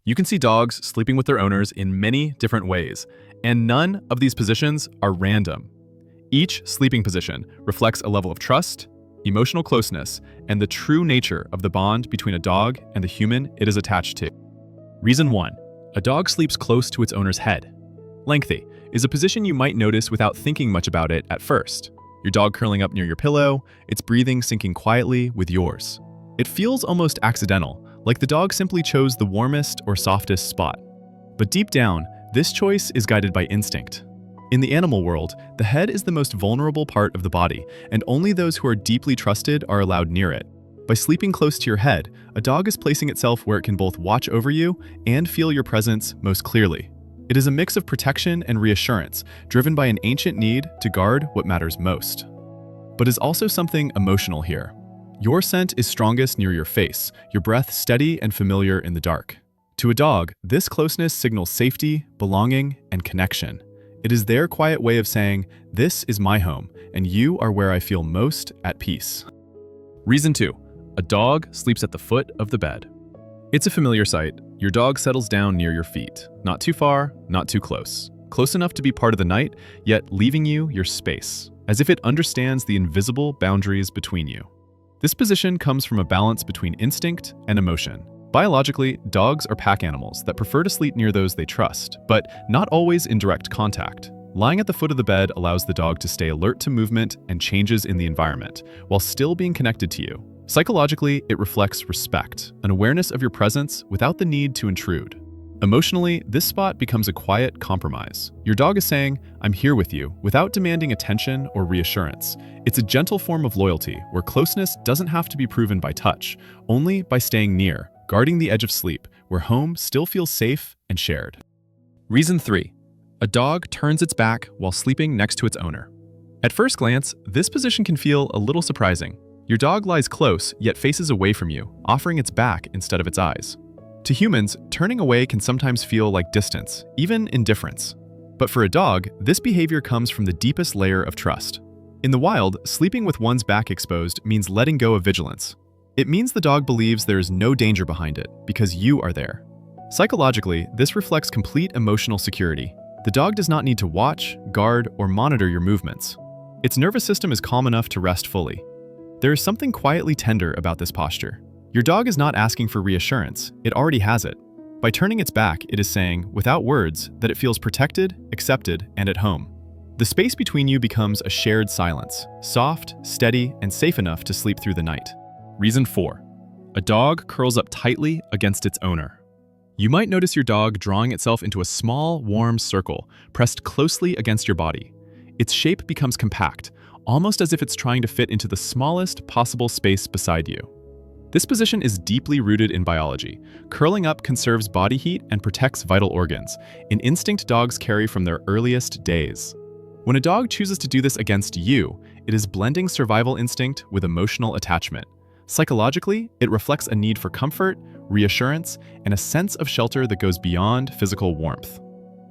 You can see dogs sleeping with their owners in many different ways, and none of these positions are random. Each sleeping position reflects a level of trust, emotional closeness, and the true nature of the bond between a dog and the human it is attached to. Reason 1. A dog sleeps close to its owner's head. Lengthy is a position you might notice without thinking much about it at first. Your dog curling up near your pillow, its breathing syncing quietly with yours. It feels almost accidental, like the dog simply chose the warmest or softest spot. But deep down, this choice is guided by instinct. In the animal world, the head is the most vulnerable part of the body, and only those who are deeply trusted are allowed near it. By sleeping close to your head, a dog is placing itself where it can both watch over you and feel your presence most clearly. It is a mix of protection and reassurance, driven by an ancient need to guard what matters most. But is also something emotional here. Your scent is strongest near your face, your breath steady and familiar in the dark. To a dog, this closeness signals safety, belonging, and connection. It is their quiet way of saying, "This is my home, and you are where I feel most at peace." Reason 2. A dog sleeps at the foot of the bed. It's a familiar sight. Your dog settles down near your feet. Not too far, not too close. Close enough to be part of the night, yet leaving you your space, as if it understands the invisible boundaries between you. This position comes from a balance between instinct and emotion. Biologically, dogs are pack animals that prefer to sleep near those they trust, but not always in direct contact. Lying at the foot of the bed allows the dog to stay alert to movement and changes in the environment, while still being connected to you. Psychologically, it reflects respect, an awareness of your presence without the need to intrude. Emotionally, this spot becomes a quiet compromise. Your dog is saying, "I'm here with you," without demanding attention or reassurance. It's a gentle form of loyalty, where closeness doesn't have to be proven by touch, only by staying near, guarding the edge of sleep, where home still feels safe and shared. Reason 3. A dog turns its back while sleeping next to its owner. At first glance, this position can feel a little surprising. Your dog lies close, yet faces away from you, offering its back instead of its eyes. To humans, turning away can sometimes feel like distance, even indifference. But for a dog, this behavior comes from the deepest layer of trust. In the wild, sleeping with one's back exposed means letting go of vigilance. It means the dog believes there is no danger behind it, because you are there. Psychologically, this reflects complete emotional security. The dog does not need to watch, guard, or monitor your movements. Its nervous system is calm enough to rest fully. There is something quietly tender about this posture. Your dog is not asking for reassurance, it already has it. By turning its back, it is saying, without words, that it feels protected, accepted, and at home. The space between you becomes a shared silence, soft, steady, and safe enough to sleep through the night. Reason 4. A dog curls up tightly against its owner. You might notice your dog drawing itself into a small, warm circle, pressed closely against your body. Its shape becomes compact, almost as if it's trying to fit into the smallest possible space beside you. This position is deeply rooted in biology. Curling up conserves body heat and protects vital organs, an instinct dogs carry from their earliest days. When a dog chooses to do this against you, it is blending survival instinct with emotional attachment. Psychologically, it reflects a need for comfort, reassurance, and a sense of shelter that goes beyond physical warmth.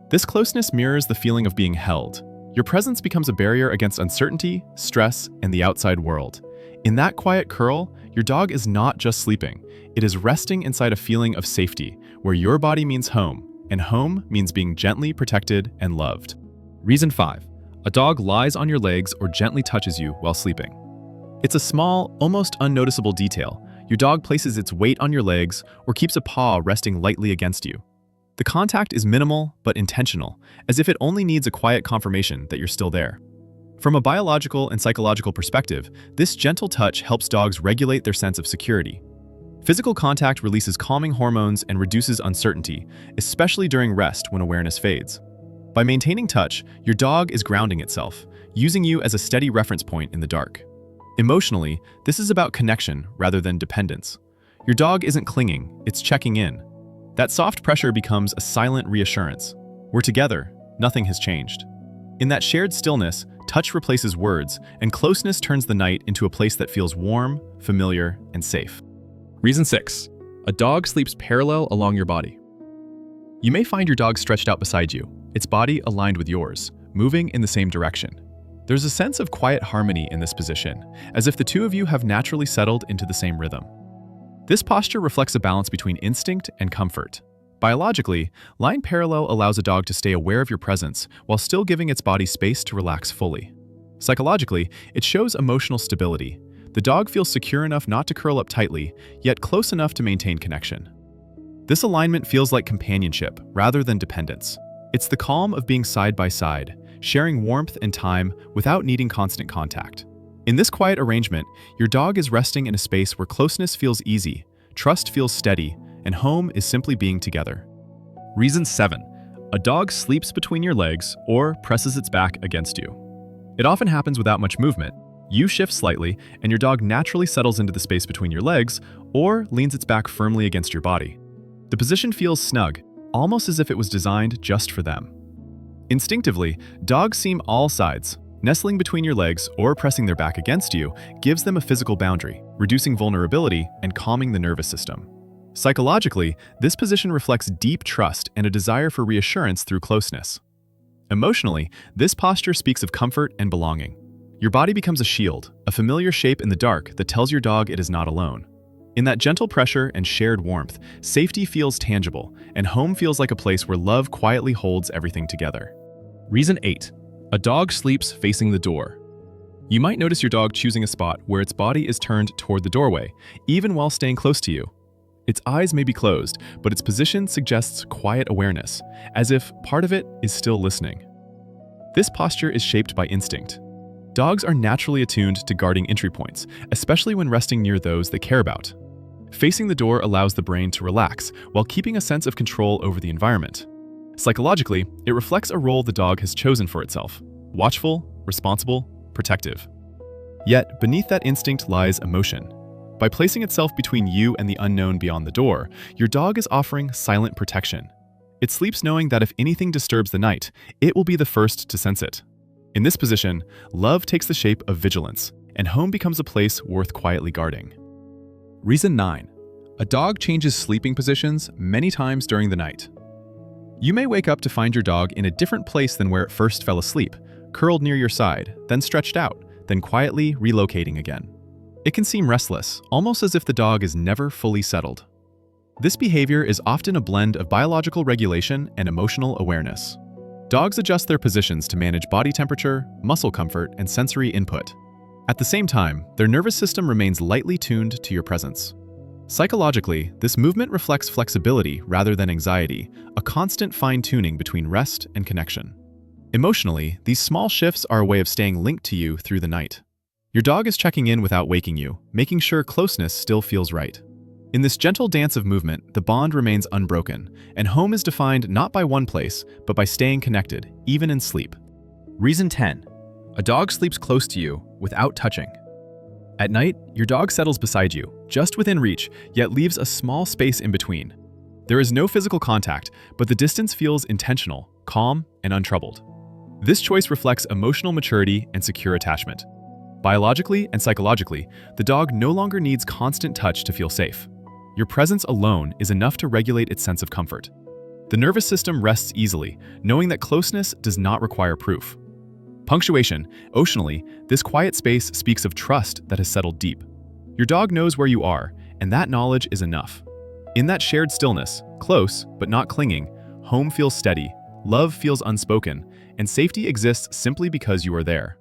This closeness mirrors the feeling of being held. Your presence becomes a barrier against uncertainty, stress, and the outside world. In that quiet curl, your dog is not just sleeping. It is resting inside a feeling of safety, where your body means home, and home means being gently protected and loved. Reason 5. A dog lies on your legs or gently touches you while sleeping. It's a small, almost unnoticeable detail. Your dog places its weight on your legs or keeps a paw resting lightly against you. The contact is minimal but intentional, as if it only needs a quiet confirmation that you're still there. From a biological and psychological perspective, this gentle touch helps dogs regulate their sense of security. Physical contact releases calming hormones and reduces uncertainty, especially during rest when awareness fades. By maintaining touch, your dog is grounding itself, using you as a steady reference point in the dark. Emotionally, this is about connection rather than dependence. Your dog isn't clinging, it's checking in. That soft pressure becomes a silent reassurance. We're together, nothing has changed. In that shared stillness, touch replaces words, and closeness turns the night into a place that feels warm, familiar, and safe. Reason 6. A dog sleeps parallel along your body. You may find your dog stretched out beside you, its body aligned with yours, moving in the same direction. There's a sense of quiet harmony in this position, as if the two of you have naturally settled into the same rhythm. This posture reflects a balance between instinct and comfort. Biologically, lying parallel allows a dog to stay aware of your presence while still giving its body space to relax fully. Psychologically, it shows emotional stability. The dog feels secure enough not to curl up tightly, yet close enough to maintain connection. This alignment feels like companionship rather than dependence. It's the calm of being side by side, sharing warmth and time without needing constant contact. In this quiet arrangement, your dog is resting in a space where closeness feels easy, trust feels steady, and home is simply being together. Reason 7. A dog sleeps between your legs or presses its back against you. It often happens without much movement. You shift slightly, and your dog naturally settles into the space between your legs or leans its back firmly against your body. The position feels snug, almost as if it was designed just for them. Instinctively, dogs seem all sides. Nestling between your legs or pressing their back against you gives them a physical boundary, reducing vulnerability and calming the nervous system. Psychologically, this position reflects deep trust and a desire for reassurance through closeness. Emotionally, this posture speaks of comfort and belonging. Your body becomes a shield, a familiar shape in the dark that tells your dog it is not alone. In that gentle pressure and shared warmth, safety feels tangible, and home feels like a place where love quietly holds everything together. Reason 8. A dog sleeps facing the door. You might notice your dog choosing a spot where its body is turned toward the doorway, even while staying close to you. Its eyes may be closed, but its position suggests quiet awareness, as if part of it is still listening. This posture is shaped by instinct. Dogs are naturally attuned to guarding entry points, especially when resting near those they care about. Facing the door allows the brain to relax while keeping a sense of control over the environment. Psychologically, it reflects a role the dog has chosen for itself: watchful, responsible, protective. Yet, beneath that instinct lies emotion. By placing itself between you and the unknown beyond the door, your dog is offering silent protection. It sleeps knowing that if anything disturbs the night, it will be the first to sense it. In this position, love takes the shape of vigilance, and home becomes a place worth quietly guarding. Reason 9. A dog changes sleeping positions many times during the night. You may wake up to find your dog in a different place than where it first fell asleep, curled near your side, then stretched out, then quietly relocating again. It can seem restless, almost as if the dog is never fully settled. This behavior is often a blend of biological regulation and emotional awareness. Dogs adjust their positions to manage body temperature, muscle comfort, and sensory input. At the same time, their nervous system remains lightly tuned to your presence. Psychologically, this movement reflects flexibility rather than anxiety, a constant fine-tuning between rest and connection. Emotionally, these small shifts are a way of staying linked to you through the night. Your dog is checking in without waking you, making sure closeness still feels right. In this gentle dance of movement, the bond remains unbroken, and home is defined not by one place, but by staying connected, even in sleep. Reason 10. A dog sleeps close to you without touching. At night, your dog settles beside you, just within reach, yet leaves a small space in between. There is no physical contact, but the distance feels intentional, calm, and untroubled. This choice reflects emotional maturity and secure attachment. Biologically and psychologically, the dog no longer needs constant touch to feel safe. Your presence alone is enough to regulate its sense of comfort. The nervous system rests easily, knowing that closeness does not require proof. Punctuation. Emotionally, this quiet space speaks of trust that has settled deep. Your dog knows where you are, and that knowledge is enough. In that shared stillness, close but not clinging, home feels steady, love feels unspoken, and safety exists simply because you are there.